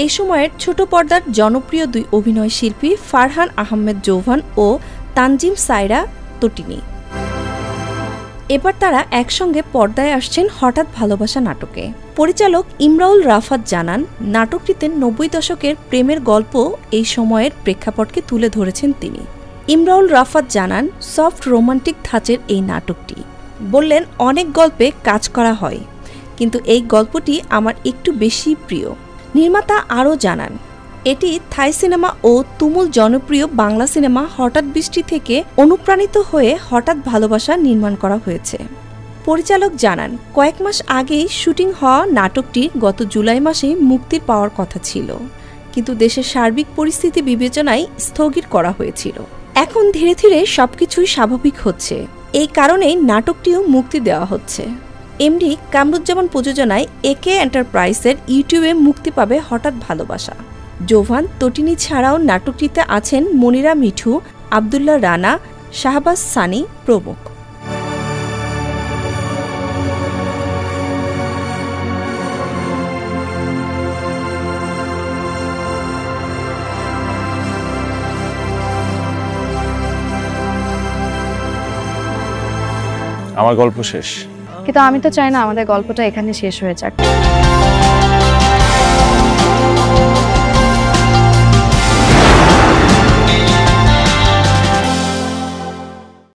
এই সময়ের ছোট পর্দার জনপ্রিয় দুই অভিনয় শিল্পী ফারহান আহমেদ জৌহান ও তানজিম সায়রা তটিনী। এবার তারা একসঙ্গে পর্দায় আসছেন হঠাৎ ভালোবাসা নাটকে। পরিচালক ইমরাউল রাফাত জানান, নাটকটিতে ৯০ দশকের প্রেমের গল্প এই সময়ের প্রেক্ষাপটকে তুলে ধরেছেন তিনি। ইমরাউল রাফাত জানান, সফট রোমান্টিক ধাঁচের এই নাটকটি। বললেন, অনেক গল্পে কাজ করা হয়, কিন্তু এই গল্পটি আমার একটু বেশি প্রিয়। নির্মাতা আরও জানান, এটি থাই সিনেমা ও তুমুল জনপ্রিয় বাংলা সিনেমা হঠাৎ বৃষ্টি থেকে অনুপ্রাণিত হয়ে হঠাৎ ভালোবাসা নির্মাণ করা হয়েছে। পরিচালক জানান, কয়েক মাস আগেই শুটিং হওয়া নাটকটি গত জুলাই মাসে মুক্তির পাওয়ার কথা ছিল, কিন্তু দেশের সার্বিক পরিস্থিতি বিবেচনায় স্থগিত করা হয়েছিল। এখন ধীরে ধীরে সবকিছুই স্বাভাবিক হচ্ছে, এই কারণেই নাটকটিও মুক্তি দেওয়া হচ্ছে। এমডি কামরুজ্জামান প্রযোজনায় একে এন্টারপ্রাইজের ইউটিউবে মুক্তি পাবে হঠাৎ ভালোবাসা। জৌহান তটিনী ছাড়াও নাটকটিতে আছেন মনিরা মিঠু, আবদুল্লাহ রানা, শাহবাজ সানি প্রমুখ। আমার গল্প শেষ, কিন্তু আমি তো চাই না আমাদের গল্পটা এখানে শেষ হয়ে যাক।